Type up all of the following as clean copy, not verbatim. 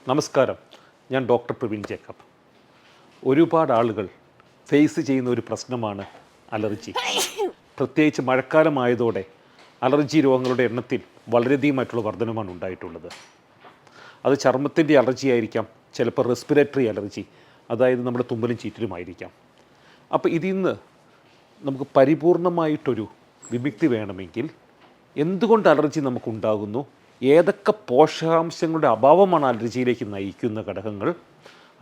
നമസ്കാരം, ഞാൻ doctor Praveen Jacob. ഒരുപാട് ആളുകൾ ഫേസ് ചെയ്യുന്ന ഒരു പ്രശ്നമാണ് അലർജി. പ്രത്യേകിച്ച് മഴക്കാലമായതോടെ അലർജി രോഗങ്ങളുടെ എണ്ണത്തിൽ വളരെയധികമായിട്ടുള്ള വർധനമാണ് ഉണ്ടായിട്ടുള്ളത്. അത് ചർമ്മത്തിൻ്റെ അലർജി ആയിരിക്കാം, ചിലപ്പോൾ റെസ്പിറേറ്ററി അലർജി, അതായത് നമ്മുടെ തുമ്മലും ചീറ്റലുമായിരിക്കാം. അപ്പോൾ ഇതിൽ നിന്ന് നമുക്ക് പരിപൂർണമായിട്ടൊരു വിമുക്തി വേണമെങ്കിൽ എന്തുകൊണ്ട് അലർജി നമുക്കുണ്ടാകുന്നു, ഏതൊക്കെ പോഷകാംശങ്ങളുടെ അഭാവമാണ് അലർജിയിലേക്ക് നയിക്കുന്ന ഘടകങ്ങൾ,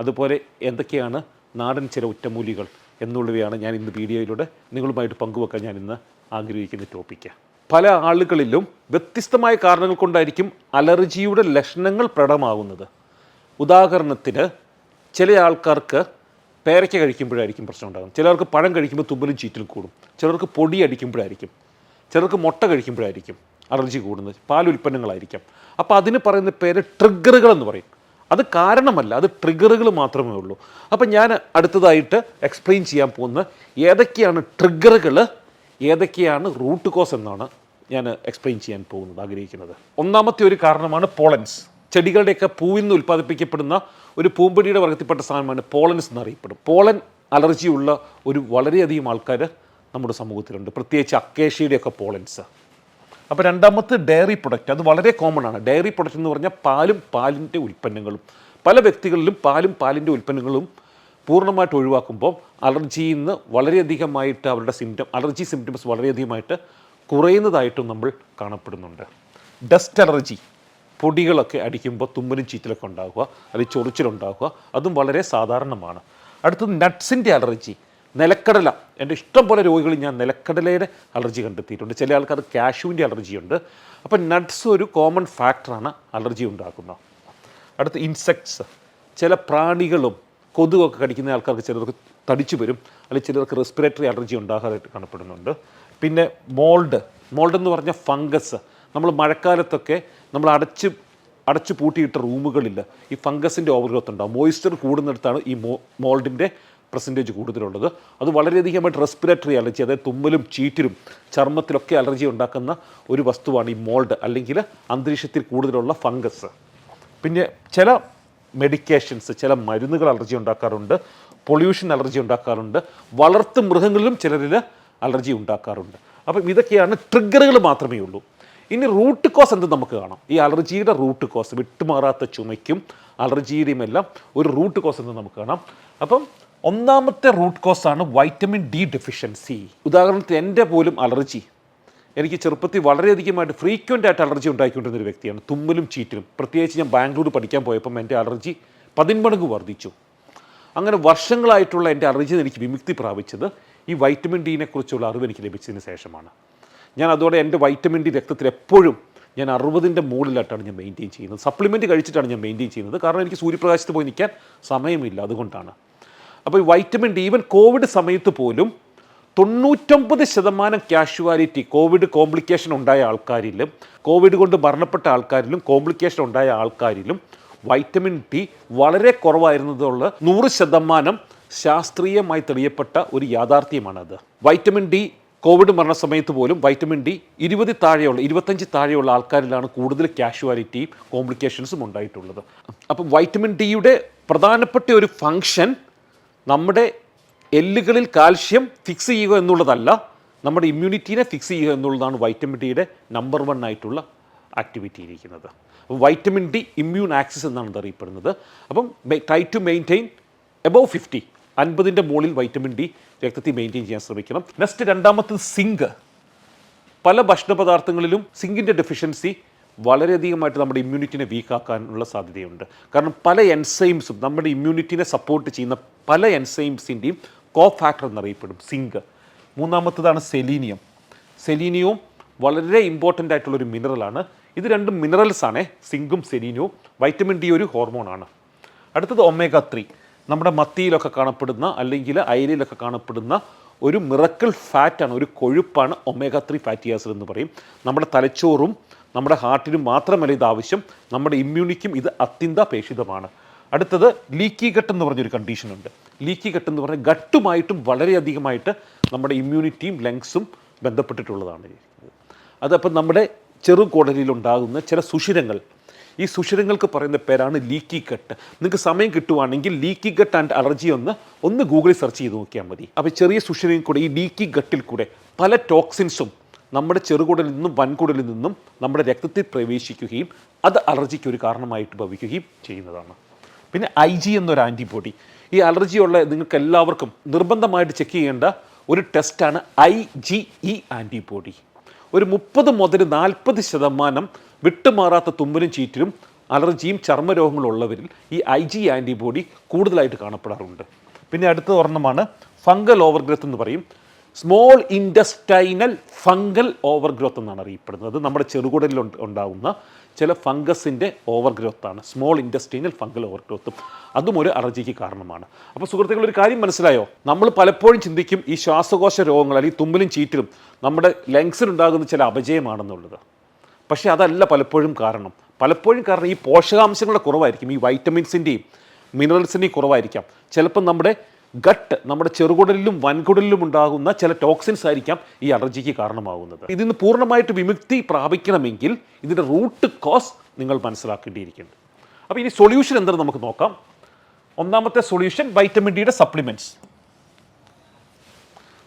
അതുപോലെ എന്തൊക്കെയാണ് നാടൻ ചില ഒറ്റമൂലികൾ എന്നുള്ളവയാണ് ഞാൻ ഇന്ന് വീഡിയോയിലൂടെ നിങ്ങളുമായിട്ട് പങ്കുവെക്കാൻ ഞാൻ ഇന്ന് ആഗ്രഹിക്കുന്ന ടോപ്പിക്ക്. പല ആളുകളിലും വ്യത്യസ്തമായ കാരണങ്ങൾ കൊണ്ടായിരിക്കും അലർജിയുടെ ലക്ഷണങ്ങൾ പ്രകടമാകുന്നത്. ഉദാഹരണത്തിന്, ചില ആൾക്കാർക്ക് പേരയ്ക്ക കഴിക്കുമ്പോഴായിരിക്കും പ്രശ്നം ഉണ്ടാകുന്നത്, ചിലർക്ക് പഴം കഴിക്കുമ്പോൾ തുമ്മലും ചീറ്റലും കൂടും, ചിലർക്ക് പൊടി അടിക്കുമ്പോഴായിരിക്കും, ചിലർക്ക് മുട്ട കഴിക്കുമ്പോഴായിരിക്കും അലർജി കൂടുന്നത്, പാലുൽപ്പന്നങ്ങളായിരിക്കാം. അപ്പോൾ അതിന് പറയുന്ന പേര് ട്രിഗറുകൾ എന്ന് പറയും. അത് കാരണമല്ല, അത് ട്രിഗറുകൾ മാത്രമേ ഉള്ളൂ. അപ്പം ഞാൻ അടുത്തതായിട്ട് എക്സ്പ്ലെയിൻ ചെയ്യാൻ പോകുന്നത് ഏതൊക്കെയാണ് ട്രിഗറുകൾ, ഏതൊക്കെയാണ് റൂട്ട് കോസ് എന്നാണ് ഞാൻ എക്സ്പ്ലെയിൻ ചെയ്യാൻ ആഗ്രഹിക്കുന്നത്. ഒന്നാമത്തെ ഒരു കാരണമാണ് പോളൻസ്. ചെടികളുടെയൊക്കെ പൂവിൽ നിന്ന് ഉൽപ്പാദിപ്പിക്കപ്പെടുന്ന ഒരു പൂമ്പൊടിയുടെ വർഗത്തിൽപ്പെട്ട സാധനമാണ് പോളൻസ് എന്നറിയപ്പെടും. പോളൻ അലർജിയുള്ള ഒരു വളരെയധികം ആൾക്കാർ നമ്മുടെ സമൂഹത്തിലുണ്ട്, പ്രത്യേകിച്ച് അക്കേഷ്യയുടെയൊക്കെ പോളൻസ്. അപ്പോൾ രണ്ടാമത്തെ ഡയറി പ്രൊഡക്റ്റ്, അത് വളരെ കോമൺ ആണ്. ഡയറി പ്രൊഡക്റ്റ് എന്ന് പറഞ്ഞാൽ പാലും പാലിൻ്റെ ഉൽപ്പന്നങ്ങളും. പല വ്യക്തികളിലും പാലും പാലിൻ്റെ ഉൽപ്പന്നങ്ങളും പൂർണ്ണമായിട്ട് ഒഴിവാക്കുമ്പോൾ അലർജിയിൽ നിന്ന് വളരെയധികമായിട്ട് അവരുടെ അലർജി സിംറ്റംസ് വളരെയധികമായിട്ട് കുറയുന്നതായിട്ടും നമ്മൾ കാണപ്പെടുന്നുണ്ട്. ഡസ്റ്റ് അലർജി, പൊടികളൊക്കെ അടിക്കുമ്പോൾ തുമ്മലും ചീറ്റലൊക്കെ ഉണ്ടാകുക, അല്ലെങ്കിൽ ചൊറിച്ചിലുണ്ടാകുക, അതും വളരെ സാധാരണമാണ്. അടുത്തത് നട്ട്സിൻ്റെ അലർജി. നിലക്കടല, എൻ്റെ ഇഷ്ടം പോലെ രോഗികൾ ഞാൻ നിലക്കടലയുടെ അലർജി കണ്ടെത്തിയിട്ടുണ്ട്. ചില ആൾക്കാർ കാഷ്യൂവിൻ്റെ അലർജിയുണ്ട്. അപ്പം നട്ട്സ് ഒരു കോമൺ ഫാക്ടറാണ് അലർജി ഉണ്ടാക്കുന്നത്. അടുത്ത ഇൻസെക്ട്സ്, ചില പ്രാണികളും കൊതുകൊക്കെ കടിക്കുന്ന ആൾക്കാർക്ക് ചിലർക്ക് തടിച്ചു വരും, അല്ലെങ്കിൽ ചിലർക്ക് റെസ്പിറേറ്ററി അലർജി ഉണ്ടാകാനായിട്ട് കാണപ്പെടുന്നുണ്ട്. പിന്നെ മോൾഡ് എന്ന് പറഞ്ഞാൽ ഫംഗസ്. നമ്മൾ മഴക്കാലത്തൊക്കെ നമ്മൾ അടച്ചു പൂട്ടിയിട്ട റൂമുകളിൽ ഈ ഫംഗസിൻ്റെ ഓവർഗ്രോത്ത് ഉണ്ടാകും. മോയ്സ്ചർ കൂടുന്നിടത്താണ് ഈ മോൾഡിൻ്റെ പെർസെൻറ്റേജ് കൂടുതലുള്ളത്. അത് വളരെയധികമായിട്ട് റെസ്പിറേറ്ററി അലർജി, അതായത് തുമ്മലും ചീറ്റിലും ചർമ്മത്തിലൊക്കെ അലർജി ഉണ്ടാക്കുന്ന ഒരു വസ്തുവാണ് ഈ മോൾഡ്, അല്ലെങ്കിൽ അന്തരീക്ഷത്തിൽ കൂടുതലുള്ള ഫംഗസ്. പിന്നെ ചില മെഡിക്കേഷൻസ്, ചില മരുന്നുകൾ അലർജി ഉണ്ടാക്കാറുണ്ട്, പൊല്യൂഷൻ അലർജി ഉണ്ടാക്കാറുണ്ട്, വളർത്തു മൃഗങ്ങളിലും ചിലരിൽ അലർജി ഉണ്ടാക്കാറുണ്ട്. അപ്പം ഇതൊക്കെയാണ് ട്രിഗറുകൾ മാത്രമേ ഉള്ളൂ. ഇനി റൂട്ട് കോസ് എന്ത് നമുക്ക് കാണാം. ഈ അലർജിയുടെ റൂട്ട് കോസ്, വിട്ടുമാറാത്ത ചുമയ്ക്കും അലർജിയുടെയും എല്ലാം ഒരു റൂട്ട് കോസ് എന്ന് നമുക്ക് കാണാം. അപ്പം ഒന്നാമത്തെ റൂട്ട് കോസാണ് വൈറ്റമിൻ ഡി ഡെഫിഷ്യൻസി. ഉദാഹരണത്തിന് എൻ്റെ പോലും അലർജി, എനിക്ക് ചെറുപ്പത്തിൽ വളരെയധികമായിട്ട് ഫ്രീക്വൻ്റ് ആയിട്ട് അലർജി ഉണ്ടായിക്കൊണ്ടിരുന്ന ഒരു വ്യക്തിയാണ്, തുമ്മലും ചീറ്റിലും. പ്രത്യേകിച്ച് ഞാൻ ബാംഗ്ലൂർ പഠിക്കാൻ പോയപ്പം എൻ്റെ അലർജി 10 മടങ്ങ് വർദ്ധിച്ചു. അങ്ങനെ വർഷങ്ങളായിട്ടുള്ള എൻ്റെ അലർജിയിൽ എനിക്ക് വിമുക്തി പ്രാപിച്ചത് ഈ വൈറ്റമിൻ ഡിനെ കുറിച്ചുള്ള അറിവ് എനിക്ക് ലഭിച്ചതിന് ശേഷമാണ്. ഞാൻ അതോടെ എൻ്റെ വൈറ്റമിൻ ഡി രക്തത്തിൽ എപ്പോഴും ഞാൻ 60ൻ്റെ മുകളിലായിട്ടാണ് ഞാൻ മെയിൻറ്റെയിൻ ചെയ്യുന്നത്. സപ്ലിമെൻറ്റ് കഴിച്ചിട്ടാണ് ഞാൻ മെയിൻറ്റെയിൻ ചെയ്യുന്നത്, കാരണം എനിക്ക് സൂര്യപ്രകാശത്ത് പോയി നിൽക്കാൻ സമയമില്ല, അതുകൊണ്ടാണ്. അപ്പോൾ ഈ വൈറ്റമിൻ ഡി, ഈവൻ കോവിഡ് സമയത്ത് പോലും 99% കാഷ്വാലിറ്റി, കോവിഡ് കോംപ്ലിക്കേഷൻ ഉണ്ടായ ആൾക്കാരിലും കോവിഡ് കൊണ്ട് മരണപ്പെട്ട ആൾക്കാരിലും കോംപ്ലിക്കേഷൻ ഉണ്ടായ ആൾക്കാരിലും വൈറ്റമിൻ ഡി വളരെ കുറവായിരുന്നതുള്ള 100% ശാസ്ത്രീയമായി തെളിയപ്പെട്ട ഒരു യാഥാർത്ഥ്യമാണത്. വൈറ്റമിൻ ഡി കോവിഡ് മരണസമയത്ത് പോലും വൈറ്റമിൻ ഡി 25 താഴെയുള്ള ആൾക്കാരിലാണ് കൂടുതൽ കാഷ്വാലിറ്റിയും കോംപ്ലിക്കേഷൻസും ഉണ്ടായിട്ടുള്ളത്. അപ്പം വൈറ്റമിൻ ഡിയുടെ പ്രധാനപ്പെട്ട ഒരു ഫങ്ഷൻ നമ്മുടെ എല്ലുകളിൽ കാൽഷ്യം ഫിക്സ് ചെയ്യുക എന്നുള്ളതല്ല, നമ്മുടെ ഇമ്മ്യൂണിറ്റീനെ ഫിക്സ് ചെയ്യുക എന്നുള്ളതാണ് വൈറ്റമിൻ ഡിയുടെ നമ്പർ 1 ആയിട്ടുള്ള ആക്ടിവിറ്റി ഇരിക്കുന്നത്. വൈറ്റമിൻ ഡി ഇമ്മ്യൂൺ ആക്സിസ് എന്നാണ് ഇത് അറിയപ്പെടുന്നത്. അപ്പം ട്രൈ ടു മെയിൻറ്റെയിൻ എബവ് 50ൻ്റെ മുകളിൽ വൈറ്റമിൻ ഡി രക്തത്തിൽ മെയിൻറ്റെയിൻ ചെയ്യാൻ ശ്രമിക്കണം. നെക്സ്റ്റ്, രണ്ടാമത്തത് സിങ്ക്. പല ഭക്ഷണ പദാർത്ഥങ്ങളിലും സിങ്കിൻ്റെ ഡെഫിഷ്യൻസി വളരെയധികമായിട്ട് നമ്മുടെ ഇമ്മ്യൂണിറ്റിനെ വീക്കാക്കാനുള്ള സാധ്യതയുണ്ട്. കാരണം പല എൻസൈംസും, നമ്മുടെ ഇമ്മ്യൂണിറ്റിനെ സപ്പോർട്ട് ചെയ്യുന്ന പല എൻസൈംസിൻ്റെയും കോ ഫാക്ടർ എന്നറിയപ്പെടും സിങ്ക്. മൂന്നാമത്തതാണ് സെലീനിയം. സെലീനിയവും വളരെ ഇമ്പോർട്ടൻ്റ് ആയിട്ടുള്ളൊരു മിനറലാണ്. ഇത് രണ്ടും മിനറൽസാണ്, സിങ്കും സെലീനിയവും. വൈറ്റമിൻ ഡി ഒരു ഹോർമോണാണ്. അടുത്തത് ഒമേഗ 3. നമ്മുടെ മത്തിയിലൊക്കെ കാണപ്പെടുന്ന, അല്ലെങ്കിൽ അയലയിലൊക്കെ കാണപ്പെടുന്ന ഒരു മിറക്കിൾ ഫാറ്റാണ്, ഒരു കൊഴുപ്പാണ് ഒമേഗ 3 ഫാറ്റി ആസിഡ് എന്ന് പറയും. നമ്മുടെ തലച്ചോറും നമ്മുടെ ഹാർട്ടിനും മാത്രമല്ല ഇത് ആവശ്യം, നമ്മുടെ ഇമ്മ്യൂണിക്കും ഇത് അത്യന്താപേക്ഷിതമാണ്. അടുത്തത് ലീക്കി ഗട്ട് എന്ന് പറഞ്ഞൊരു കണ്ടീഷനുണ്ട്. ലീക്കി ഗട്ട് എന്ന് പറഞ്ഞാൽ ഗട്ടുമായിട്ടും വളരെയധികമായിട്ട് നമ്മുടെ ഇമ്മ്യൂണിറ്റിയും ലങ്സും ബന്ധപ്പെട്ടിട്ടുള്ളതാണ്. അതപ്പം നമ്മുടെ ചെറുകുടലിലുണ്ടാകുന്ന ചില സുഷിരങ്ങൾ, ഈ സുഷിരങ്ങൾക്ക് പറയുന്ന പേരാണ് ലീക്കി ഗട്ട്. നിങ്ങൾക്ക് സമയം കിട്ടുവാണെങ്കിൽ ലീക്കി ഗട്ട് ആൻഡ് അലർജി ഒന്ന് ഗൂഗിളിൽ സെർച്ച് ചെയ്ത് നോക്കിയാൽ മതി. അപ്പോൾ ചെറിയ സുഷിരയിൽ കൂടെ, ഈ ലീക്കി ഗട്ടിൽ കൂടെ പല ടോക്സിൻസും നമ്മുടെ ചെറുകുടലിൽ നിന്നും വൻകുടലിൽ നിന്നും നമ്മുടെ രക്തത്തിൽ പ്രവേശിക്കുകയും അത് അലർജിക്ക് ഒരു കാരണമായിട്ട് ഭവിക്കുകയും ചെയ്യുന്നതാണ്. പിന്നെ IG എന്നൊരു ആൻറ്റിബോഡി. ഈ അലർജിയുള്ള നിങ്ങൾക്ക് എല്ലാവർക്കും നിർബന്ധമായിട്ട് ചെക്ക് ചെയ്യേണ്ട ഒരു ടെസ്റ്റാണ് IgE ആൻറ്റിബോഡി. ഒരു 30 മുതൽ 40% വിട്ടുമാറാത്ത തുമ്മലും ചീറ്റിലും അലർജിയും ചർമ്മരോഗങ്ങളും ഉള്ളവരിൽ ഈ IgE ആൻറ്റിബോഡി കൂടുതലായിട്ട് കാണപ്പെടാറുണ്ട്. പിന്നെ അടുത്ത ഒരെണ്ണമാണ് ഫംഗൽ ഓവർഗ്രോത്ത് എന്ന് പറയും. സ്മോൾ ഇൻഡസ്റ്റൈനൽ ഫംഗൽ ഓവർഗ്രോത്ത് എന്നാണ് അറിയപ്പെടുന്നത്. നമ്മുടെ ചെറുകുടലിൽ ഉണ്ടാകുന്ന ചില ഫംഗസിൻ്റെ ഓവർഗ്രോത്താണ് സ്മോൾ ഇൻഡസ്റ്റൈനൽ ഫംഗൽ ഓവർഗ്രോത്തും. അതും ഒരു അലർജിക്ക് കാരണമാണ്. അപ്പോൾ സുഹൃത്തുക്കൾ, ഒരു കാര്യം മനസ്സിലായോ? നമ്മൾ പലപ്പോഴും ചിന്തിക്കും ഈ ശ്വാസകോശ രോഗങ്ങൾ അല്ലെങ്കിൽ തുമ്മലും ചീറ്റിലും നമ്മുടെ ലങ്സിലുണ്ടാകുന്ന ചില അപജയമാണെന്നുള്ളത്. പക്ഷേ അതല്ല പലപ്പോഴും കാരണം. ഈ പോഷകാംശങ്ങളുടെ കുറവായിരിക്കും, ഈ വൈറ്റമിൻസിൻ്റെയും മിനറൽസിൻ്റെയും കുറവായിരിക്കാം. ചിലപ്പോൾ നമ്മുടെ ഗട്ട്, നമ്മുടെ ചെറുകുടലിലും വൻകുടലിലും ഉണ്ടാകുന്ന ചില ടോക്സിൻസ് ആയിരിക്കാം ഈ അലർജിക്ക് കാരണമാകുന്നത്. ഇതിൽ നിന്ന് പൂർണ്ണമായിട്ട് വിമുക്തി പ്രാപിക്കണമെങ്കിൽ ഇതിൻ്റെ റൂട്ട് കോസ് നിങ്ങൾ മനസ്സിലാക്കേണ്ടിയിരിക്കുന്നുണ്ട്. അപ്പോൾ ഇനി സൊല്യൂഷൻ എന്തെന്ന് നമുക്ക് നോക്കാം. ഒന്നാമത്തെ സൊല്യൂഷൻ വൈറ്റമിൻ ഡിയുടെ സപ്ലിമെൻറ്റ്സ്.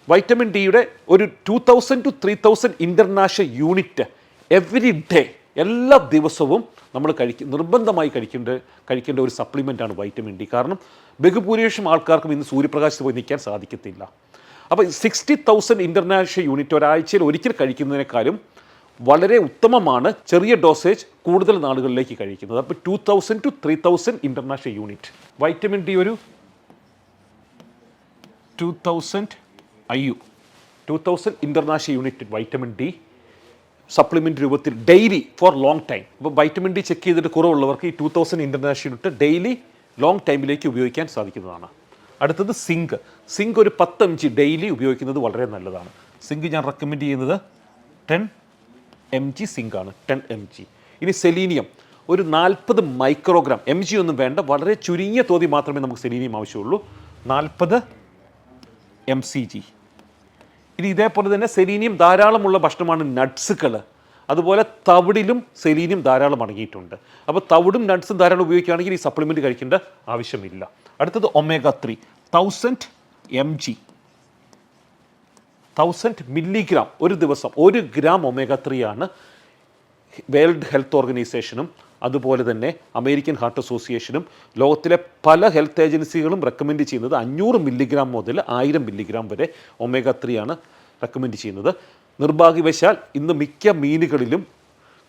വൈറ്റമിൻ ഡിയുടെ ഒരു 2000 to 3000 international unit every day, എല്ലാ ദിവസവും നമ്മൾ നിർബന്ധമായി കഴിക്കേണ്ട ഒരു സപ്ലിമെൻ്റാണ് വൈറ്റമിൻ ഡി. കാരണം ബഹുഭൂരിപക്ഷം ആൾക്കാർക്കും ഇന്ന് സൂര്യപ്രകാശത്ത് പോയി നിൽക്കാൻ സാധിക്കത്തില്ല. അപ്പോൾ 60,000 ഇൻ്റർനാഷണൽ യൂണിറ്റ് ഒരാഴ്ചയിൽ ഒരിക്കൽ കഴിക്കുന്നതിനേക്കാളും വളരെ ഉത്തമമാണ് ചെറിയ ഡോസേജ് കൂടുതൽ നാളുകളിലേക്ക് കഴിക്കുന്നത്. അപ്പോൾ 2000 to 3000 international unit vitamin D, ഒരു 2000 IU 2000 international unit vitamin D supplement രൂപത്തിൽ ഡെയിലി ഫോർ ലോങ് ടൈം. അപ്പോൾ വൈറ്റമിൻ ഡി ചെക്ക് ചെയ്തിട്ട് കുറവുള്ളവർക്ക് ഈ 2000 ഇൻ്റർനാഷണൽ യൂണിറ്റ് ഡെയിലി ലോങ് ടൈമിലേക്ക് ഉപയോഗിക്കാൻ സാധിക്കുന്നതാണ്. അടുത്തത് സിങ്ക് ഒരു 10 mg ഡെയിലി ഉപയോഗിക്കുന്നത് വളരെ നല്ലതാണ്. സിങ്ക് ഞാൻ റെക്കമെൻഡ് ചെയ്യുന്നത് 10 mg സിങ്കാണ്, 10 mg. ഇനി സെലീനിയം ഒരു 40 മൈക്രോഗ്രാം, mg ഒന്നും വേണ്ട, വളരെ ചുരുങ്ങിയ തോതിൽ മാത്രമേ നമുക്ക് സെലീനിയം ആവശ്യമുള്ളൂ, 40 mcg. ഇനി ഇതേപോലെ തന്നെ സെലീനിയം ധാരാളമുള്ള ഭക്ഷണമാണ് നട്ട്സുകൾ. അതുപോലെ തവിടിലും സെലീനിയം ധാരാളം അടങ്ങിയിട്ടുണ്ട്. അപ്പോൾ തവിടും നട്ട്സും ധാരാളം ഉപയോഗിക്കുകയാണെങ്കിൽ ഈ സപ്ലിമെൻറ്റ് കഴിക്കേണ്ട ആവശ്യമില്ല. അടുത്തത് omega-3 1000 mg, 1000 മില്ലിഗ്രാം ഒരു ദിവസം. 1 ഗ്രാം omega-3 ആണ് വേൾഡ് ഹെൽത്ത് ഓർഗനൈസേഷനും അതുപോലെ തന്നെ അമേരിക്കൻ ഹാർട്ട് അസോസിയേഷനും ലോകത്തിലെ പല ഹെൽത്ത് ഏജൻസികളും റെക്കമെൻഡ് ചെയ്യുന്നത് 500 മില്ലിഗ്രാം മുതൽ 1000 മില്ലിഗ്രാം വരെ omega-3 ആണ് റെക്കമെൻഡ് ചെയ്യുന്നത്. നിർഭാഗ്യവശാൽ ഇന്ന് മിക്ക മീനുകളിലും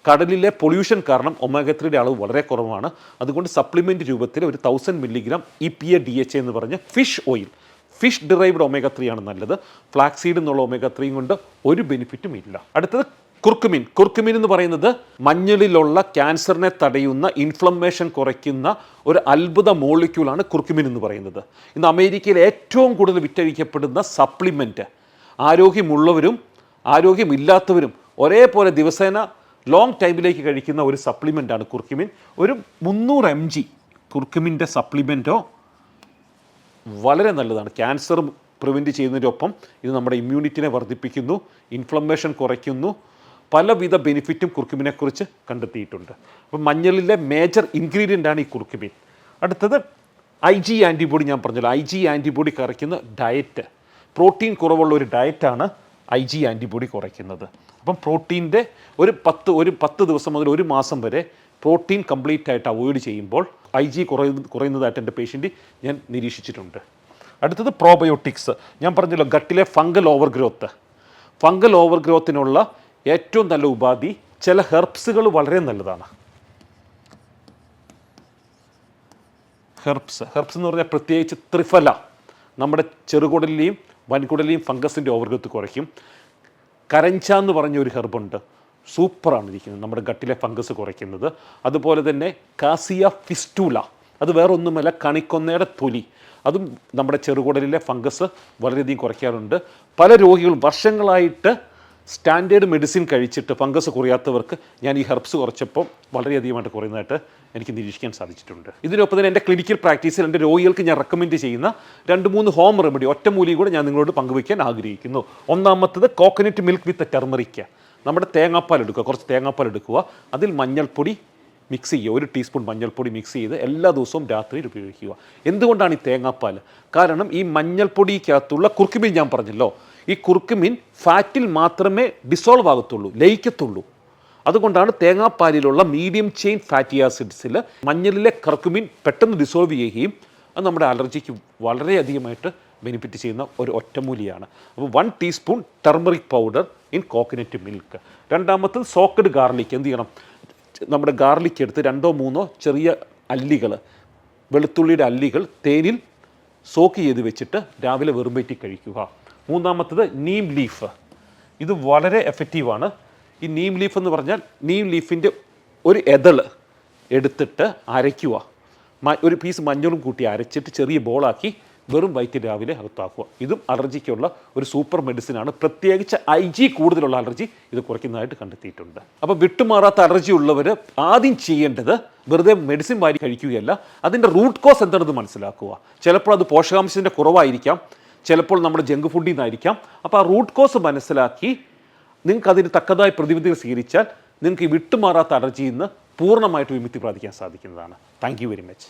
കടലിലെ പൊല്യൂഷൻ കാരണം omega-3 അളവ് വളരെ കുറവാണ്. അതുകൊണ്ട് സപ്ലിമെൻറ്റ് രൂപത്തിൽ ഒരു 1000 മില്ലിഗ്രാം EPA DHA എന്ന് പറഞ്ഞ fish oil, fish derived omega-3 ആണ് നല്ലത്. ഫ്ലാക്സീഡ് എന്നുള്ള omega-3 കൊണ്ട് ഒരു ബെനിഫിറ്റും ഇല്ല. അടുത്തത് കുർക്കുമിൻ എന്ന് പറയുന്നത് മഞ്ഞളിലുള്ള ക്യാൻസറിനെ തടയുന്ന, ഇൻഫ്ലമേഷൻ കുറയ്ക്കുന്ന ഒരു അത്ഭുത മോളിക്യൂളാണ് കുർക്കുമിൻ എന്ന് പറയുന്നത്. ഇന്ന് അമേരിക്കയിൽ ഏറ്റവും കൂടുതൽ വിറ്റഴിക്കപ്പെടുന്ന സപ്ലിമെൻറ്റ്, ആരോഗ്യമുള്ളവരും ആരോഗ്യമില്ലാത്തവരും ഒരേപോലെ ദിവസേന ലോങ് ടൈമിലേക്ക് കഴിക്കുന്ന ഒരു സപ്ലിമെൻ്റാണ് കുർക്കുമിൻ. ഒരു 300 mg കുർക്കുമിൻ്റെ സപ്ലിമെൻറ്റോ വളരെ നല്ലതാണ്. ക്യാൻസർ പ്രിവെൻറ്റ് ചെയ്യുന്നതിനൊപ്പം ഇത് നമ്മുടെ ഇമ്മ്യൂണിറ്റിനെ വർദ്ധിപ്പിക്കുന്നു, ഇൻഫ്ലമേഷൻ കുറയ്ക്കുന്നു, പലവിധ ബെനിഫിറ്റും കുർക്കുമിനെക്കുറിച്ച് കണ്ടെത്തിയിട്ടുണ്ട്. അപ്പം മഞ്ഞളിലെ മേജർ ഇൻഗ്രീഡിയൻ്റാണ് ഈ കുർക്കുമിൻ. അടുത്തത് IgE ആൻറ്റിബോഡി. ഞാൻ പറഞ്ഞല്ലോ, IgE ആൻറ്റിബോഡി കുറയ്ക്കുന്ന ഡയറ്റ്, പ്രോട്ടീൻ കുറവുള്ള ഒരു ഡയറ്റാണ് IgE ആൻറ്റിബോഡി കുറയ്ക്കുന്നത്. അപ്പം പ്രോട്ടീൻ്റെ ഒരു 10 ദിവസം മുതൽ 1 മാസം വരെ പ്രോട്ടീൻ കംപ്ലീറ്റ് ആയിട്ട് അവോയ്ഡ് ചെയ്യുമ്പോൾ IgE കുറയുന്നതായിട്ട് എൻ്റെ പേഷ്യൻ്റ് ഞാൻ നിരീക്ഷിച്ചിട്ടുണ്ട്. അടുത്തത് പ്രോബയോട്ടിക്സ്. ഞാൻ പറഞ്ഞല്ലോ, ഗട്ടിലെ ഫംഗൽ ഓവർഗ്രോത്തിനുള്ള ഏറ്റവും നല്ല ഉപാധി ചില ഹെർബ്സുകൾ വളരെ നല്ലതാണ്. ഹെർബ്സ് എന്ന് പറഞ്ഞാൽ പ്രത്യേകിച്ച് ത്രിഫല നമ്മുടെ ചെറുകുടലിലെയും വൻകുടലിലെയും ഫംഗസിൻ്റെ ഓവർഗ്രോത്ത് കുറയ്ക്കും. കരഞ്ച എന്ന് പറഞ്ഞ ഒരു ഹെർബുണ്ട്, സൂപ്പറാണ് ഇരിക്കുന്നത് നമ്മുടെ ഗട്ടിലെ ഫംഗസ് കുറയ്ക്കുന്നത്. അതുപോലെ തന്നെ കാസിയ ഫിസ്റ്റൂല, അത് വേറെ ഒന്നുമല്ല, കണിക്കൊന്നയുടെ തൊലി, അതും നമ്മുടെ ചെറുകുടലിലെ ഫംഗസ് വളരെയധികം കുറയ്ക്കാറുണ്ട്. പല രോഗികളും വർഷങ്ങളായിട്ട് സ്റ്റാൻഡേർഡ് മെഡിസിൻ കഴിച്ചിട്ട് ഫംഗസ് കുറയാത്തവർക്ക് ഞാൻ ഈ ഹെർബ്സ് കുറച്ചപ്പോൾ വളരെയധികമായിട്ട് കുറയുന്നതായിട്ട് എനിക്ക് നിരീക്ഷിക്കാൻ സാധിച്ചിട്ടുണ്ട്. ഇതിനൊപ്പം തന്നെ എൻ്റെ ക്ലിനിക്കൽ പ്രാക്ടീസിൽ എൻ്റെ രോഗികൾക്ക് ഞാൻ റെക്കമെൻഡ് ചെയ്യുന്ന 2-3 ഹോം റെമഡി, ഒറ്റമൂലിയും കൂടെ ഞാൻ നിങ്ങളോട് പങ്കുവയ്ക്കാൻ ആഗ്രഹിക്കുന്നു. ഒന്നാമത്തത് കോക്കനട്ട് മിൽക്ക് വിത്ത് ടെർമറിക്ക. നമ്മുടെ തേങ്ങാപ്പാൽ എടുക്കുക, കുറച്ച് തേങ്ങാപ്പാൽ എടുക്കുക, അതിൽ മഞ്ഞൾപ്പൊടി, മിക്സ് ചെയ്യുക, 1 ടീസ്പൂൺ മഞ്ഞൾപ്പൊടി മിക്സ് ചെയ്ത് എല്ലാ ദിവസവും രാത്രിയിൽ ഉപയോഗിക്കുക. എന്തുകൊണ്ടാണ് ഈ തേങ്ങാപ്പാൽ? കാരണം ഈ മഞ്ഞൾപ്പൊടിക്കകത്തുള്ള കുർക്കുമിൻ ഞാൻ പറഞ്ഞല്ലോ, ഈ കുർക്കുമിൻ ഫാറ്റിൽ മാത്രമേ ഡിസോൾവ് ആകത്തുള്ളൂ, ലയിക്കത്തുള്ളൂ. അതുകൊണ്ടാണ് തേങ്ങാപ്പാലിലുള്ള മീഡിയം ചെയിൻ ഫാറ്റി ആസിഡ്സിൽ മഞ്ഞളിലെ കർക്കുമിൻ പെട്ടെന്ന് ഡിസോൾവ് ചെയ്യുകയും അത് നമ്മുടെ അലർജിക്ക് വളരെയധികമായിട്ട് ബെനിഫിറ്റ് ചെയ്യുന്ന ഒരു ഒറ്റമൂലിയാണ്. അപ്പോൾ 1 teaspoon turmeric powder in coconut milk. രണ്ടാമത്തത് സോക്ക്ഡ് ഗാർലിക്. എന്ത് ചെയ്യണം? നമ്മുടെ ഗാർലിക് എടുത്ത് 2-3 ചെറിയ അല്ലികൾ, വെളുത്തുള്ളിയുടെ അല്ലികൾ തേനിൽ സോക്ക് ചെയ്ത് വെച്ചിട്ട് രാവിലെ വെറും വയറ്റിൽ കഴിക്കുക. മൂന്നാമത്തത് നീം ലീഫ്. ഇത് വളരെ എഫക്റ്റീവാണ്. ഈ നീം ലീഫ് എന്ന് പറഞ്ഞാൽ നീം ലീഫിൻ്റെ ഒരു എതള് എടുത്തിട്ട് അരയ്ക്കുക, ഒരു പീസ് മഞ്ഞളും കൂട്ടി അരച്ചിട്ട് ചെറിയ ബോളാക്കി വെറും വയറ്റിൽ രാവിലെ അകത്താക്കുക. ഇതും അലർജിക്കുള്ള ഒരു സൂപ്പർ മെഡിസിനാണ്. പ്രത്യേകിച്ച് IG കൂടുതലുള്ള അലർജി ഇത് കുറയ്ക്കുന്നതായിട്ട് കണ്ടെത്തിയിട്ടുണ്ട്. അപ്പോൾ വിട്ടുമാറാത്ത അലർജി ഉള്ളവർ ആദ്യം ചെയ്യേണ്ടത് വെറുതെ മെഡിസിൻ വാരി കഴിക്കുകയല്ല, അതിൻ്റെ റൂട്ട് കോസ് എന്താണെന്ന് മനസ്സിലാക്കുക. ചിലപ്പോൾ അത് പോഷകാംശത്തിൻ്റെ കുറവായിരിക്കാം, ചിലപ്പോൾ നമ്മുടെ ജങ്ക് ഫുഡിൽ നിന്നായിരിക്കാം. അപ്പോൾ ആ റൂട്ട് കോസ് മനസ്സിലാക്കി നിങ്ങൾക്ക് അതിന് തക്കതായ പ്രതിവിധികൾ സ്വീകരിച്ചാൽ നിങ്ങൾക്ക് ഈ വിട്ടുമാറാത്ത അലർജിയിൽ നിന്ന് പൂർണ്ണമായിട്ട് വിമുക്തി പ്രാപിക്കാൻ സാധിക്കുന്നതാണ്. Thank you very much.